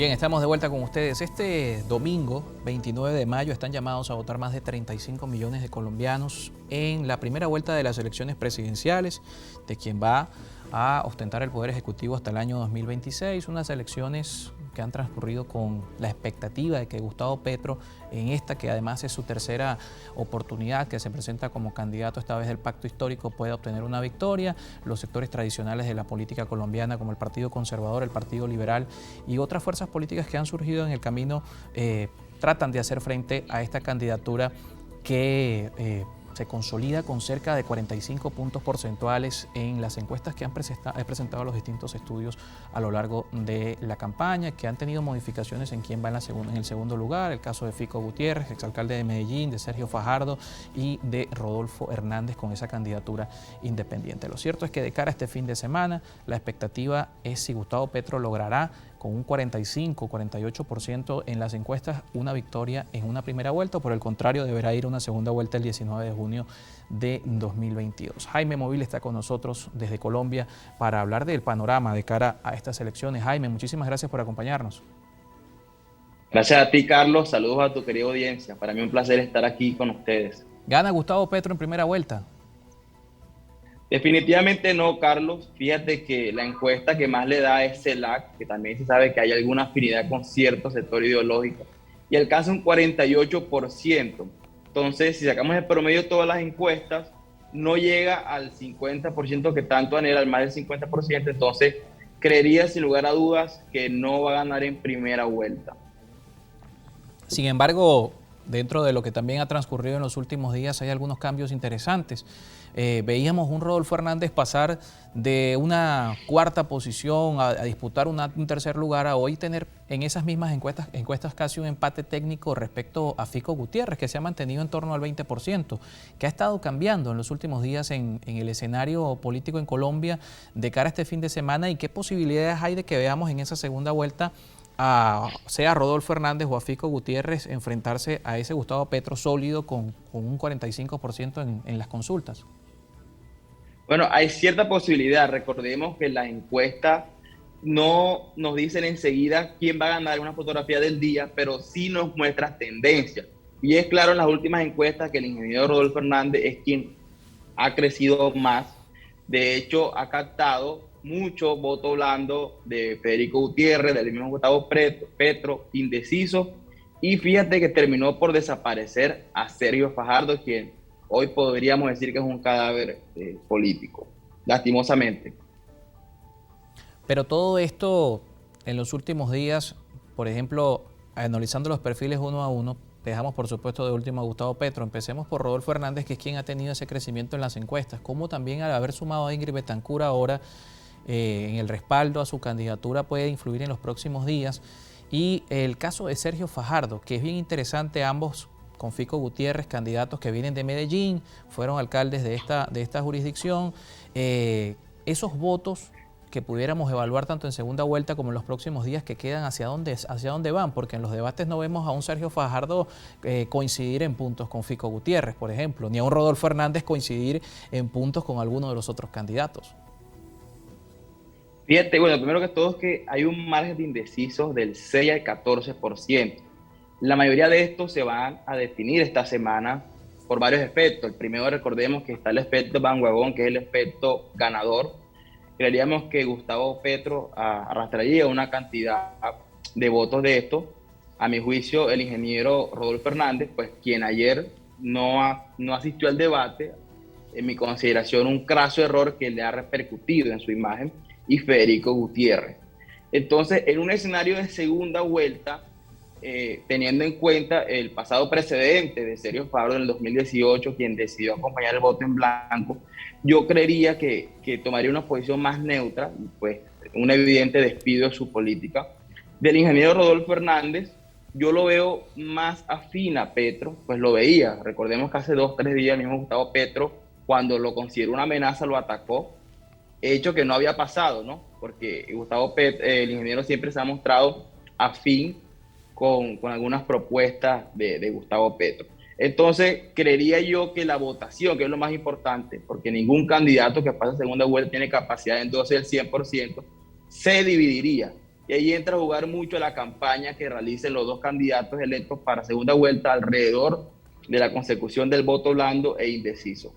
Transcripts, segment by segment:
Bien, estamos de vuelta con ustedes. Este domingo, 29 de mayo, están llamados a votar más de 35 millones de colombianos en la primera vuelta de las elecciones presidenciales, de quien va a ostentar el Poder Ejecutivo hasta el año 2026, unas elecciones que han transcurrido con la expectativa de que Gustavo Petro, en esta que además es su tercera oportunidad que se presenta como candidato esta vez del Pacto Histórico, pueda obtener una victoria. Los sectores tradicionales de la política colombiana, como el Partido Conservador, el Partido Liberal y otras fuerzas políticas que han surgido en el camino, tratan de hacer frente a esta candidatura que se consolida con cerca de 45 puntos porcentuales en las encuestas que han presentado los distintos estudios a lo largo de la campaña, que han tenido modificaciones en quién va en el segundo lugar, el caso de Fico Gutiérrez, exalcalde de Medellín, de Sergio Fajardo y de Rodolfo Hernández con esa candidatura independiente. Lo cierto es que de cara a este fin de semana, la expectativa es si Gustavo Petro logrará con un 45-48% en las encuestas una victoria en una primera vuelta, o por el contrario deberá ir a una segunda vuelta el 19 de junio de 2022. Jaime Móvil está con nosotros desde Colombia para hablar del panorama de cara a estas elecciones. Jaime, muchísimas gracias por acompañarnos. Gracias a ti, Carlos. Saludos a tu querida audiencia. Para mí un placer estar aquí con ustedes. ¿Gana Gustavo Petro en primera vuelta? Definitivamente no, Carlos. Fíjate que la encuesta que más le da es CELAC, que también se sabe que hay alguna afinidad con cierto sector ideológico, y alcanza un 48%. Entonces, si sacamos el promedio de todas las encuestas, no llega al 50% que tanto anhela, al más del 50%. Entonces, creería sin lugar a dudas que no va a ganar en primera vuelta. Sin embargo, dentro de lo que también ha transcurrido en los últimos días hay algunos cambios interesantes. Veíamos un Rodolfo Hernández pasar de una cuarta posición a disputar un tercer lugar, a hoy tener en esas mismas encuestas casi un empate técnico respecto a Fico Gutiérrez, que se ha mantenido en torno al 20%, que ha estado cambiando en los últimos días en el escenario político en Colombia de cara a este fin de semana, y qué posibilidades hay de que veamos en esa segunda vuelta sea a Rodolfo Hernández o a Fico Gutiérrez enfrentarse a ese Gustavo Petro sólido con un 45% en las consultas. Bueno, hay cierta posibilidad. Recordemos que las encuestas no nos dicen enseguida quién va a ganar una fotografía del día, pero sí nos muestra tendencias. Y es claro en las últimas encuestas que el ingeniero Rodolfo Hernández es quien ha crecido más. De hecho, ha captado mucho voto blando de Federico Gutiérrez, del mismo Gustavo Petro, indeciso. Y fíjate que terminó por desaparecer a Sergio Fajardo, quien hoy podríamos decir que es un cadáver político, lastimosamente. Pero todo esto en los últimos días, por ejemplo, analizando los perfiles uno a uno, dejamos por supuesto de último a Gustavo Petro. Empecemos por Rodolfo Hernández, que es quien ha tenido ese crecimiento en las encuestas, como también al haber sumado a Ingrid Betancourt ahora en el respaldo a su candidatura puede influir en los próximos días. Y el caso de Sergio Fajardo, que es bien interesante, ambos con Fico Gutiérrez, candidatos que vienen de Medellín, fueron alcaldes de esta jurisdicción. Esos votos que pudiéramos evaluar tanto en segunda vuelta como en los próximos días que quedan, hacia dónde van, porque en los debates no vemos a un Sergio Fajardo coincidir en puntos con Fico Gutiérrez, por ejemplo, ni a un Rodolfo Hernández coincidir en puntos con alguno de los otros candidatos. Fíjate, bueno, primero que todo es que hay un margen de indecisos del 6 al 14%. La mayoría de estos se van a definir esta semana por varios efectos. El primero, recordemos que está el efecto Van Wagón, que es el efecto ganador. Creeríamos que Gustavo Petro arrastraría una cantidad de votos de estos. A mi juicio, el ingeniero Rodolfo Hernández, pues quien ayer no asistió al debate, en mi consideración un craso error que le ha repercutido en su imagen, y Federico Gutiérrez. Entonces, en un escenario de segunda vuelta, teniendo en cuenta el pasado precedente de Sergio Fajardo en el 2018, quien decidió acompañar el voto en blanco, yo creería que tomaría una posición más neutra, pues un evidente despido de su política. Del ingeniero Rodolfo Hernández, yo lo veo más afín a Petro, pues lo veía. Recordemos que hace 2-3 días el mismo Gustavo Petro, cuando lo consideró una amenaza, lo atacó, hecho que no había pasado, ¿no? Porque Gustavo Petro, el ingeniero, siempre se ha mostrado afín con algunas propuestas de Gustavo Petro. Entonces, creería yo que la votación, que es lo más importante, porque ningún candidato que pase a segunda vuelta tiene capacidad de entonces el 100%, se dividiría. y ahí entra a jugar mucho la campaña que realicen los dos candidatos electos para segunda vuelta alrededor de la consecución del voto blando e indeciso.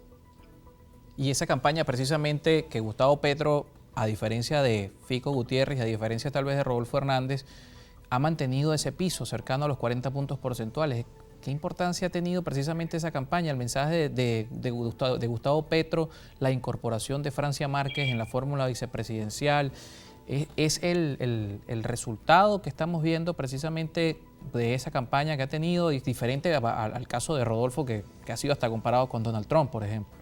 Y esa campaña precisamente que Gustavo Petro, a diferencia de Fico Gutiérrez, a diferencia tal vez de Rodolfo Hernández, ha mantenido ese piso cercano a los 40 puntos porcentuales. ¿Qué importancia ha tenido precisamente esa campaña, el mensaje de Gustavo Petro, la incorporación de Francia Márquez en la fórmula vicepresidencial? ¿Es el resultado que estamos viendo precisamente de esa campaña que ha tenido, diferente al caso de Rodolfo, que ha sido hasta comparado con Donald Trump, por ejemplo?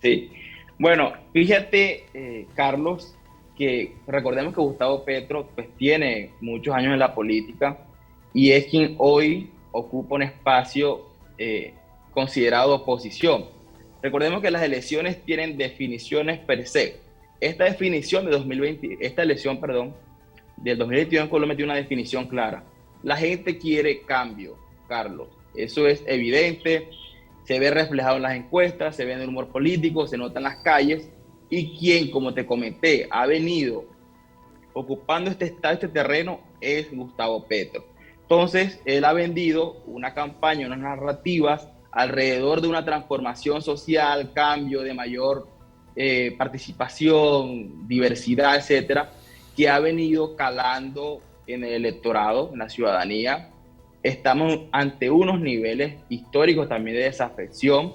Sí, bueno, fíjate, Carlos, que recordemos que Gustavo Petro pues tiene muchos años en la política y es quien hoy ocupa un espacio considerado oposición. Recordemos que las elecciones tienen definiciones per se. Esta definición de 2020, esta elección, perdón, del 2021 en Colombia tiene una definición clara. La gente quiere cambio, Carlos. Eso es evidente, se ve reflejado en las encuestas, se ve en el humor político, se nota en las calles. Y quien, como te comenté, ha venido ocupando este terreno es Gustavo Petro. Entonces, él ha vendido una campaña, unas narrativas alrededor de una transformación social, cambio de mayor participación, diversidad, etcétera, que ha venido calando en el electorado, en la ciudadanía. Estamos ante unos niveles históricos también de desafección,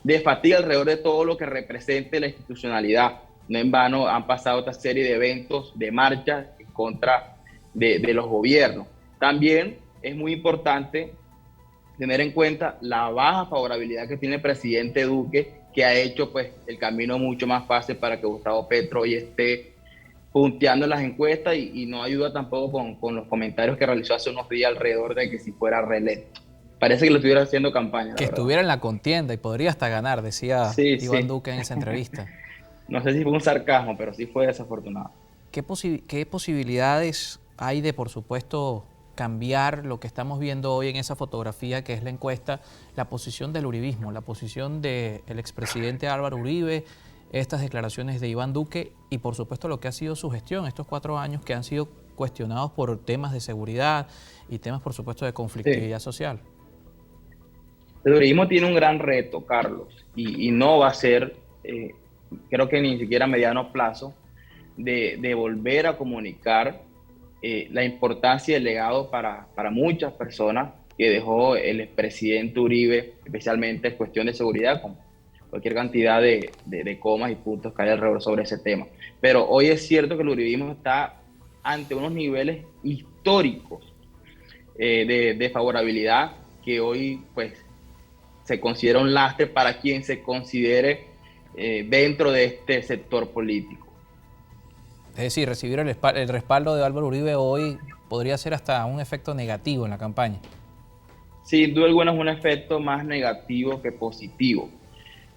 de fatiga alrededor de todo lo que represente la institucionalidad. No en vano han pasado otra serie de eventos, de marchas en contra de los gobiernos. También es muy importante tener en cuenta la baja favorabilidad que tiene el presidente Duque, que ha hecho pues el camino mucho más fácil para que Gustavo Petro hoy esté punteando en las encuestas y no ayuda tampoco con los comentarios que realizó hace unos días alrededor de que si fuera reelecto. Parece que lo estuviera haciendo campaña, Que la verdad. estuviera en la contienda y podría hasta ganar, decía Sí, Iván sí. Duque en esa entrevista. No sé si fue un sarcasmo, pero sí fue desafortunado. ¿Qué posibilidades hay de, por supuesto, cambiar lo que estamos viendo hoy en esa fotografía que es la encuesta, la posición del uribismo, la posición del expresidente Álvaro Uribe, estas declaraciones de Iván Duque y, por supuesto, lo que ha sido su gestión estos 4 años que han sido cuestionados por temas de seguridad y temas, por supuesto, de conflictividad Sí. social? El uribismo tiene un gran reto, Carlos, y no va a ser, creo que ni siquiera a mediano plazo, de volver a comunicar la importancia del legado para muchas personas que dejó el expresidente Uribe, especialmente en cuestión de seguridad, con cualquier cantidad de comas y puntos que hay alrededor sobre ese tema. Pero hoy es cierto que el uribismo está ante unos niveles históricos de favorabilidad que hoy pues se considera un lastre para quien se considere dentro de este sector político. Es decir, recibir el respaldo de Álvaro Uribe hoy podría ser hasta un efecto negativo en la campaña. Sin duda alguna es un efecto más negativo que positivo.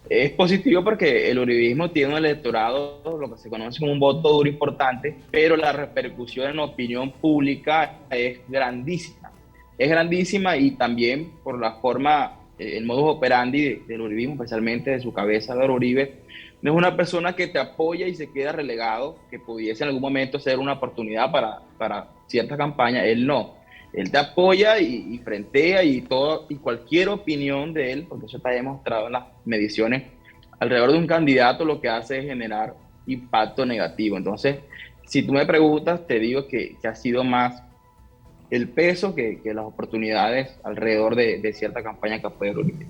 Es positivo porque el uribismo tiene un electorado, lo que se conoce como un voto duro importante, pero la repercusión en la opinión pública es grandísima. Es grandísima y también por la forma, el modus operandi del uribismo, especialmente de su cabeza, de Uribe, no es una persona que te apoya y se queda relegado, que pudiese en algún momento ser una oportunidad para cierta campaña. Él no. Él te apoya y frentea y todo y cualquier opinión de él, porque eso está demostrado en las mediciones, alrededor de un candidato lo que hace es generar impacto negativo. Entonces, si tú me preguntas, te digo que ha sido más el peso que las oportunidades alrededor de cierta campaña que apoya Uribe.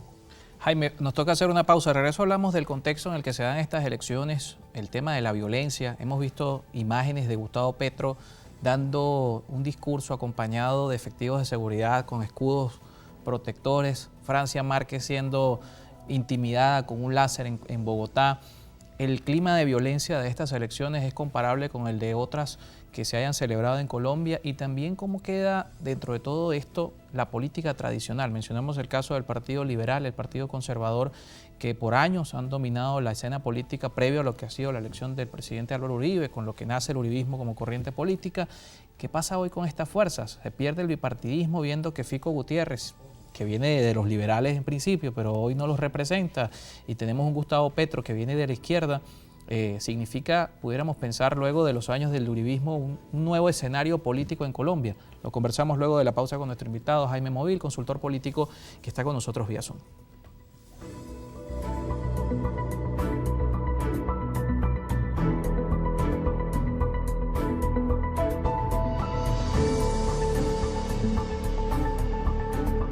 Jaime, nos toca hacer una pausa. De regreso hablamos del contexto en el que se dan estas elecciones, el tema de la violencia. Hemos visto imágenes de Gustavo Petro dando un discurso acompañado de efectivos de seguridad con escudos protectores, Francia Márquez siendo intimidada con un láser en Bogotá. El clima de violencia de estas elecciones es comparable con el de otras que se hayan celebrado en Colombia y también cómo queda dentro de todo esto la política tradicional. Mencionamos el caso del Partido Liberal, el Partido Conservador, que por años han dominado la escena política previo a lo que ha sido la elección del presidente Álvaro Uribe, con lo que nace el uribismo como corriente política. ¿Qué pasa hoy con estas fuerzas? Se pierde el bipartidismo viendo que Fico Gutiérrez, que viene de los liberales en principio, pero hoy no los representa, y tenemos un Gustavo Petro que viene de la izquierda, significa, pudiéramos pensar luego de los años del uribismo, un nuevo escenario político en Colombia. Lo conversamos luego de la pausa con nuestro invitado Jaime Movil, consultor político que está con nosotros vía Zoom.